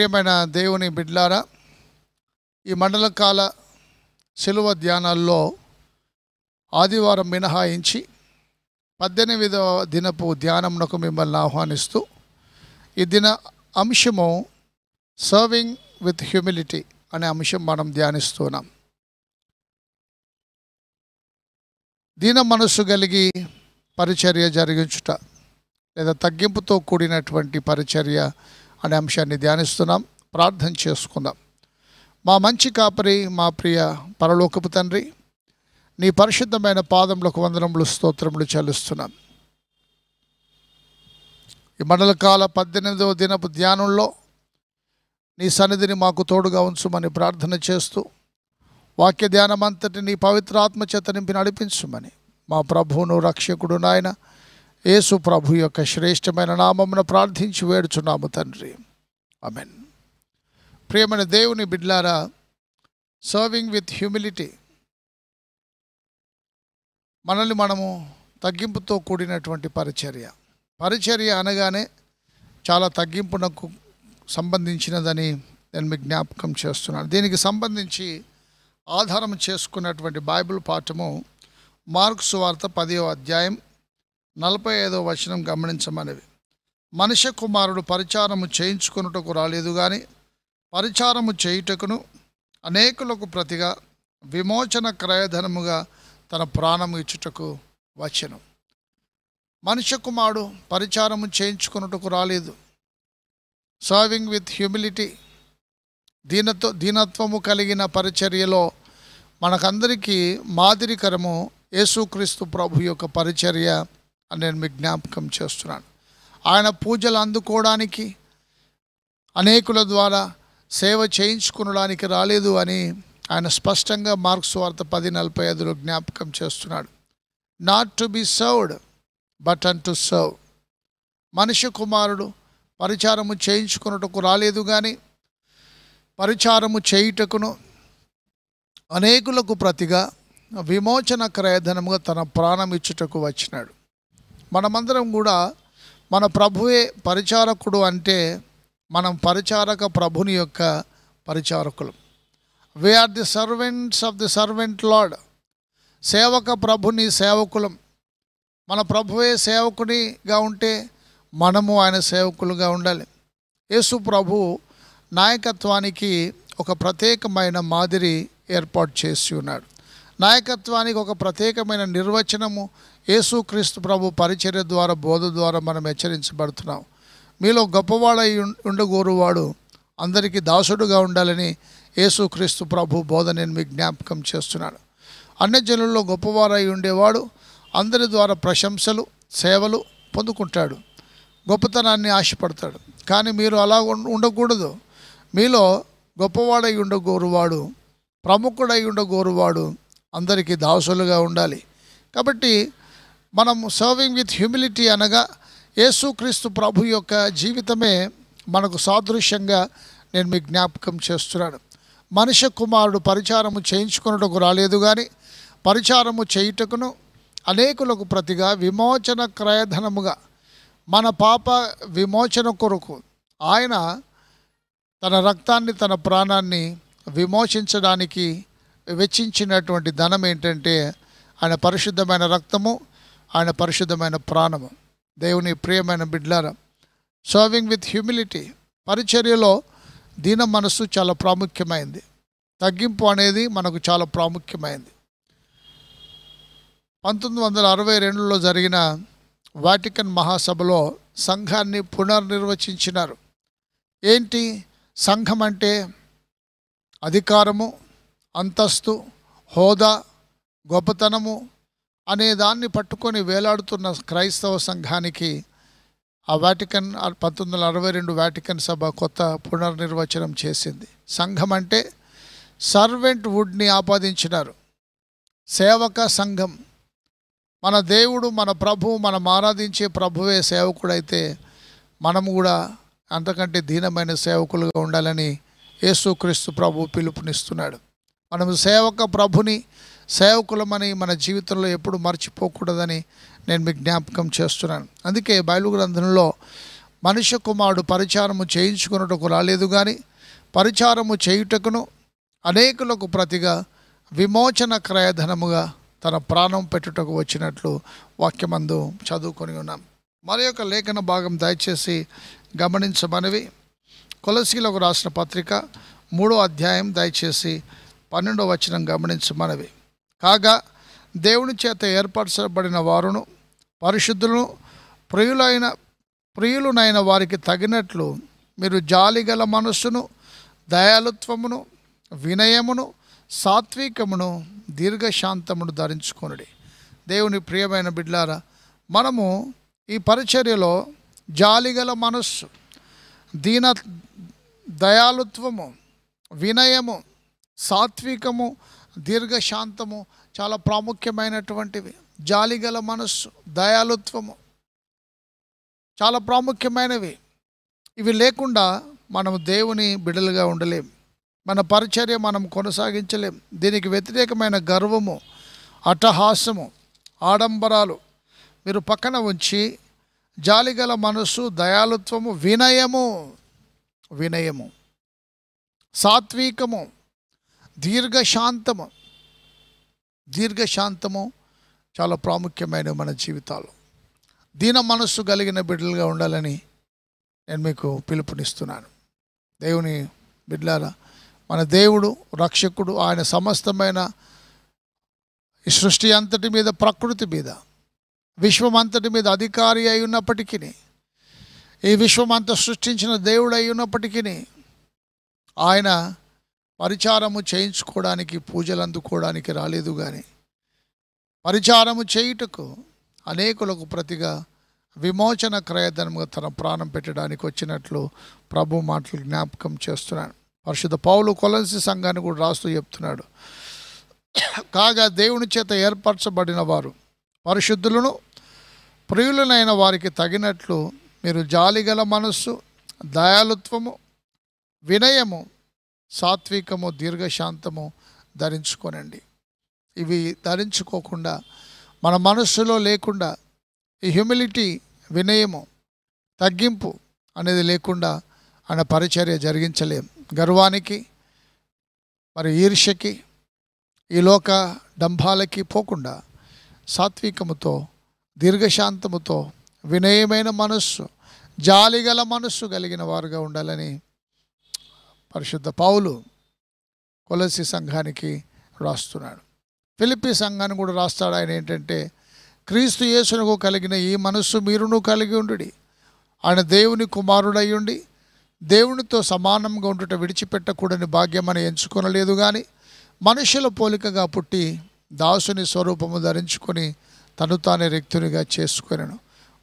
ప్రియమైన దేవుని బిడ్లారా, ఈ మండల కాల శిలువ ధ్యానాల్లో ఆదివారం మినహాయించి 18వ దినపు ధ్యానమునకు మిమ్మల్ని ఆహ్వానిస్తూ ఈ దిన అంశము సర్వింగ్ విత్ హ్యూమిలిటీ అనే అంశం మనం ధ్యానిస్తున్నాం. దీన మనస్సు కలిగి పరిచర్య జరిగించుట లేదా తగ్గింపుతో కూడినటువంటి పరిచర్య అనే అంశాన్ని ధ్యానిస్తున్నాం. ప్రార్థన చేసుకుందాం. మా మంచి కాపరి, మా ప్రియ పరలోకపు తండ్రి, నీ పరిశుద్ధమైన పాదములకు వందనములు, స్తోత్రములు చెల్లిస్తున్నాం. ఈ మండల కాల 18వ దినపు ధ్యానంలో నీ సన్నిధిని మాకు తోడుగా ఉంచుమని ప్రార్థన చేస్తూ వాక్య ధ్యానం అంతటి నీ పవిత్ర ఆత్మ చేత నింపి నడిపించుమని మా ప్రభువును రక్షకుడు నాయన యేసు ప్రభు యొక్క శ్రేష్టమైన నామమున ప్రార్థించి వేడుచున్నాము తండ్రి, ఆమేన్. ప్రియమైన దేవుని బిడ్లారా, సర్వింగ్ విత్ హ్యూమిలిటీ, మనల్ని మనము తగ్గింపుతో కూడినటువంటి పరిచర్య అనగానే చాలా తగ్గింపునకు సంబంధించినదని నేను మీకు జ్ఞాపకం చేస్తున్నాను. దీనికి సంబంధించి ఆధారం చేసుకున్నటువంటి బైబిల్ పాఠము మార్కు సువార్త 10వ అధ్యాయం 45వ వచనం గమనించమనివి. మనుష్య కుమారుడు పరిచారము చేయించుకొనుటకు రాలేదు కానీ పరిచారము చేయుటకును అనేకులకు ప్రతిగా విమోచన క్రయధనముగా తన ప్రాణము ఇచ్చుటకు వచ్చెను. మనుష్య కుమారుడు పరిచారము చేయించుకొనుటకు రాలేదు. సర్వింగ్ విత్ హ్యూమిలిటీ, దీనత్వము కలిగిన పరిచర్యలో మనకందరికీ మాదిరికరము యేసుక్రీస్తు ప్రభు యొక్క పరిచర్య అని నేను మీకు జ్ఞాపకం చేస్తున్నాను. ఆయన పూజలు అందుకోవడానికి, అనేకుల ద్వారా సేవ చేయించుకునడానికి రాలేదు అని ఆయన స్పష్టంగా మార్కు సువార్త 10:45లో జ్ఞాపకం చేస్తున్నాడు. Not to be served but an to serve. మనుష్య కుమారుడు పరిచారము చేయించుకున్నటకు రాలేదు కానీ పరిచారము చేయుటకును అనేకులకు ప్రతిగా విమోచన క్రయధనముగా తన ప్రాణం ఇచ్చుటకు వచ్చినాడు. మనమందరం కూడా మన ప్రభువే పరిచారకుడు అంటే మనం పరిచారక ప్రభుని యొక్క పరిచారకులు. We are the servants of the servant lord. సేవక ప్రభుని సేవకులం. మన ప్రభువే సేవకునిగా ఉంటే మనము ఆయన సేవకులుగా ఉండాలి. యేసు ప్రభు నాయకత్వానికి ఒక ప్రత్యేకమైన మాదిరి ఏర్పాటు చేసి ఉన్నాడు. నాయకత్వానికి ఒక ప్రత్యేకమైన నిర్వచనము యేసుక్రీస్తు ప్రభు పరిచర్య ద్వారా, బోధ ద్వారా మనం హెచ్చరించబడుతున్నాం. మీలో గొప్పవాడై ఉండగోరువాడు అందరికీ దాసుడుగా ఉండాలని యేసుక్రీస్తు ప్రభు బోధ నేను మీకు జ్ఞాపకం చేస్తున్నాను. అన్యజనుల్లో గొప్పవారై ఉండేవాడు అందరి ద్వారా ప్రశంసలు, సేవలు పొందుకుంటాడు, గొప్పతనాన్ని ఆశపడతాడు. కానీ మీరు అలా ఉండకూడదు. మీలో గొప్పవాడై ఉండగోరువాడు, ప్రముఖుడై ఉండగోరువాడు అందరికీ దాసులుగా ఉండాలి. కాబట్టి మనం సర్వింగ్ విత్ హ్యూమిలిటీ అనగా యేసుక్రీస్తు ప్రభు యొక్క జీవితమే మనకు సాదృశ్యంగా నేను మీకు జ్ఞాపకం చేస్తున్నాను. మనుష్య కుమారుడు పరిచారము చేయించుకున్నటకు రాలేదు కానీ పరిచారము చేయుటకును అనేకులకు ప్రతిగా విమోచన క్రయధనముగా, మన పాప విమోచన కొరకు ఆయన తన రక్తాన్ని, తన ప్రాణాన్ని విమోచించడానికి వెచ్చించినటువంటి ధనం ఏంటంటే ఆయన పరిశుద్ధమైన రక్తము, ఆయన పరిశుద్ధమైన ప్రాణము. దేవుని ప్రియమైన బిడ్లారా, సర్వింగ్ విత్ హ్యూమిలిటీ, పరిచర్యలో దీన మనస్సు చాలా ప్రాముఖ్యమైంది. తగ్గింపు అనేది మనకు చాలా ప్రాముఖ్యమైంది. 1962లో జరిగిన వాటికన్ మహాసభలో సంఘాన్ని పునర్నిర్వచించినారు. ఏంటి సంఘం అంటే? అధికారము, అంతస్తు, హోదా, గొప్పతనము అనే దాన్ని పట్టుకొని వేలాడుతున్న క్రైస్తవ సంఘానికి ఆ వాటికన్ 1962 వాటికన్ సభ కొత్త పునర్నిర్వచనం చేసింది. సంఘం అంటే సర్వెంట్ వుడ్ని ఆపాదించినారు. సేవక సంఘం. మన దేవుడు, మన ప్రభువు, మనం ఆరాధించే ప్రభువే సేవకుడైతే మనము కూడా అంతకంటే దీనమైన సేవకులుగా ఉండాలని యేసుక్రీస్తు ప్రభు పిలుపునిస్తున్నాడు. మనము సేవక ప్రభుని సేవకులమని మన జీవితంలో ఎప్పుడు మర్చిపోకూడదని నేను మీకు జ్ఞాపకం చేస్తున్నాను. అందుకే బైబిల్ గ్రంథంలో మనుష్య కుమారుడు పరిచారము చేయించుకున్నటకు రాలేదు కానీ పరిచారము చేయుటకును అనేకులకు ప్రతిగా విమోచన క్రయధనముగా తన ప్రాణం పెట్టుటకు వచ్చినట్లు వాక్యమందు చదువుకొని ఉన్నాం. మరి యొక్క లేఖన భాగం దయచేసి గమనించమనివి. కొలసీలకు రాసిన పత్రిక 3వ అధ్యాయం దయచేసి 12వ వచనం గమనించమనివి. కాగా దేవుని చేత ఏర్పరచబడిన వారును పరిశుద్ధులను ప్రియులునైన వారికి తగినట్లు మీరు జాలిగల మనస్సును, దయాలుత్వమును, వినయమును, సాత్వికమును, దీర్ఘశాంతమును ధరించుకొనుడి. దేవుని ప్రియమైన బిడ్లారా, మనము ఈ పరిచర్యలో జాలిగల మనస్సు, దయాలుత్వము, వినయము, సాత్వికము, దీర్ఘశాంతము చాలా ప్రాముఖ్యమైనటువంటివి. జాలిగల మనస్సు, దయాలుత్వము చాలా ప్రాముఖ్యమైనవి. ఇవి లేకుండా మనము దేవుని బిడ్డలుగా ఉండలేం. మన పరిచర్య మనం కొనసాగించలేం. దీనికి వ్యతిరేకమైన గర్వము, అట్టహాసము, ఆడంబరాలు మీరు పక్కన ఉంచి జాలిగల మనస్సు, దయాలుత్వము, వినయము, సాత్వికము, దీర్ఘశాంతము చాలా ప్రాముఖ్యమైనవి మన జీవితాలు. దీన మనస్సు కలిగిన బిడ్డలుగా ఉండాలని నేను మీకు పిలుపునిస్తున్నాను. దేవుని బిడ్డలారా, మన దేవుడు రక్షకుడు. ఆయన సమస్తమైన ఈ సృష్టి అంతటి మీద, ప్రకృతి మీద, విశ్వం అంతటి మీద అధికారి అయి ఉన్నప్పటికీ, ఈ విశ్వం అంతా సృష్టించిన దేవుడు అయి ఉన్నప్పటికీ ఆయన పరిచారము చేయించుకోవడానికి, పూజలు అందుకోవడానికి రాలేదు. కానీ పరిచారము చేయుటకు అనేకులకు ప్రతిగా విమోచన క్రయధనముగా తన ప్రాణం పెట్టడానికి వచ్చినట్లు ప్రభు మాటలు జ్ఞాపకం చేస్తున్నాను. పరిశుద్ధ పౌలు కొలస్సీ సంఘాన్ని కూడా రాస్తూ చెప్తున్నాడు. కాగా దేవుని చేత ఏర్పరచబడిన వారు పరిశుద్ధులను, ప్రియులనైన వారికి తగినట్లు మీరు జాలిగల మనస్సు, దయాలుత్వము, వినయము, సాత్వికము, దీర్ఘశాంతము ధరించుకోనండి. ఇవి ధరించుకోకుండా, మన మనస్సులో లేకుండా, ఈ హ్యూమిలిటీ, వినయము, తగ్గింపు అనేది లేకుండా ఆయన పరిచర్య జరిగించలేం. గర్వానికి, మరి ఈర్ష్యకి, ఈ లోక డంబాలకి పోకుండా సాత్వికముతో, దీర్ఘశాంతముతో, వినయమైన మనస్సు, జాలిగల మనస్సు కలిగిన వారుగా ఉండాలని పరిశుద్ధ పౌలు కొలస్సీ సంఘానికి రాస్తున్నాడు. ఫిలిప్పీ సంఘాన్ని కూడా రాస్తాడు. ఆయన ఏంటంటే, క్రీస్తు యేసునకు కలిగిన ఈ మనస్సు మీరును కలిగి ఉండుడి. ఆయన దేవుని కుమారుడయ్యుండి దేవునితో సమానంగా ఉండుట విడిచిపెట్టకూడని భాగ్యమని ఎంచుకొనలేదు. కానీ మనుషుల పోలికగా పుట్టి దాసుని స్వరూపము ధరించుకొని తను తానే రిక్తునిగా చేసుకొనెను.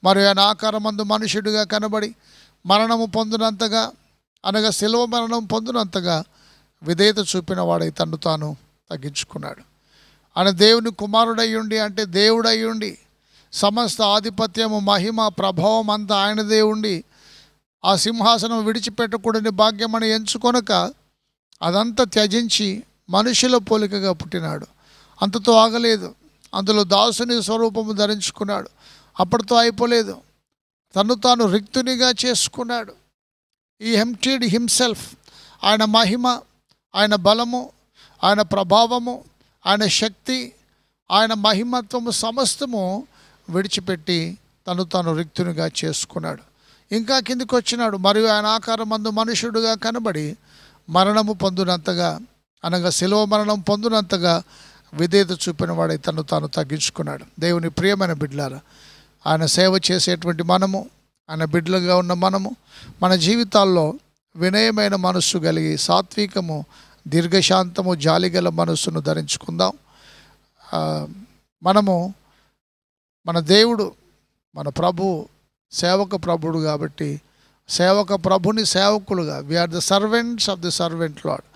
మరి ఆయన ఆకారమందు మనుషుడిగా కనబడి మరణము పొందినంతగా, అనగా శిలువ మరణం పొందినంతగా విధేయత చూపిన వాడై తను తాను తగ్గించుకున్నాడు. ఆయన దేవుని కుమారుడయ్యుండి, అంటే దేవుడయ్యుండి, సమస్త ఆధిపత్యము, మహిమ, ప్రభావం అంతా ఆయనదే ఉండి ఆ సింహాసనం విడిచిపెట్టకూడని భాగ్యమని ఎంచుకొనక అదంతా త్యజించి మనుషుల పోలికగా పుట్టినాడు. అంతతో ఆగలేదు, అందులో దాసుని స్వరూపము ధరించుకున్నాడు. అప్పటితో అయిపోలేదు, తను తాను రిక్తునిగా చేసుకున్నాడు. ఈ ఎంప్టీడ్ హిమ్సెల్ఫ్. ఆయన మహిమ, ఆయన బలము, ఆయన ప్రభావము, ఆయన శక్తి, ఆయన మహిమత్వము సమస్తము విడిచిపెట్టి తను తాను రిక్తునిగా చేసుకున్నాడు. ఇంకా కిందికి వచ్చినాడు. మరియు ఆయన ఆకారమందు మనుషుడుగా కనబడి మరణము పొందినంతగా, అనగా శిలువ మరణం పొందినంతగా విధేయత చూపిన వాడై తను తాను తగ్గించుకున్నాడు. దేవుని ప్రియమైన బిడ్డలారా, ఆయన సేవ చేసేటువంటి మనము, ఆయన బిడ్డలుగా ఉన్న మనము, మన జీవితాల్లో వినయమైన మనస్సు కలిగి సాత్వికము, దీర్ఘశాంతము, జాలిగల మనస్సును ధరించుకుందాం. మనము మన దేవుడు, మన ప్రభు సేవక ప్రభుడు కాబట్టి సేవక ప్రభుని సేవకులుగా, we are the servants of the servant lord.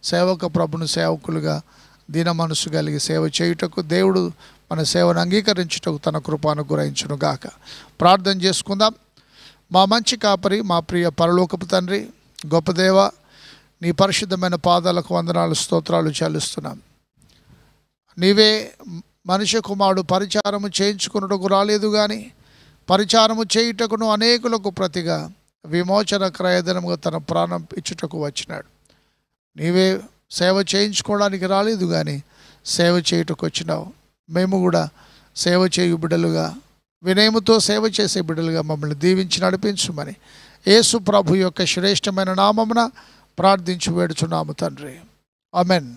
సేవక ప్రభుని సేవకులుగా దీన మనసు కలిగి సేవ చేయుటకు, దేవుడు మన సేవను అంగీకరించుటకు తన కృపను గురించును గాక. ప్రార్థన చేసుకుందాం. మా మంచి కాపరి, మా ప్రియ పరలోకపు తండ్రి, గొప్ప దేవ, నీ పరిశుద్ధమైన పాదాలకు వందనాలు, స్తోత్రాలు చెల్లిస్తున్నాం. నీవే మనిషి కుమారుడు పరిచారము చేయించుకున్నటకు రాలేదు, కానీ పరిచారము చేయుటకును అనేకులకు ప్రతిగా విమోచన క్రయధనముగా తన ప్రాణం ఇచ్చుటకు వచ్చినాడు. నీవే సేవ చేయించుకోవడానికి రాలేదు, కానీ సేవ చేయుటకు వచ్చినావు. మేము కూడా సేవ చేయు బిడ్డలుగా, వినయముతో సేవ చేసే బిడ్డలుగా మమ్మల్ని దీవించి నడిపించుమని యేసు ప్రభు యొక్క శ్రేష్టమైన నామమున ప్రార్థించి వేడుచున్నాము తండ్రి. ఆమెన్.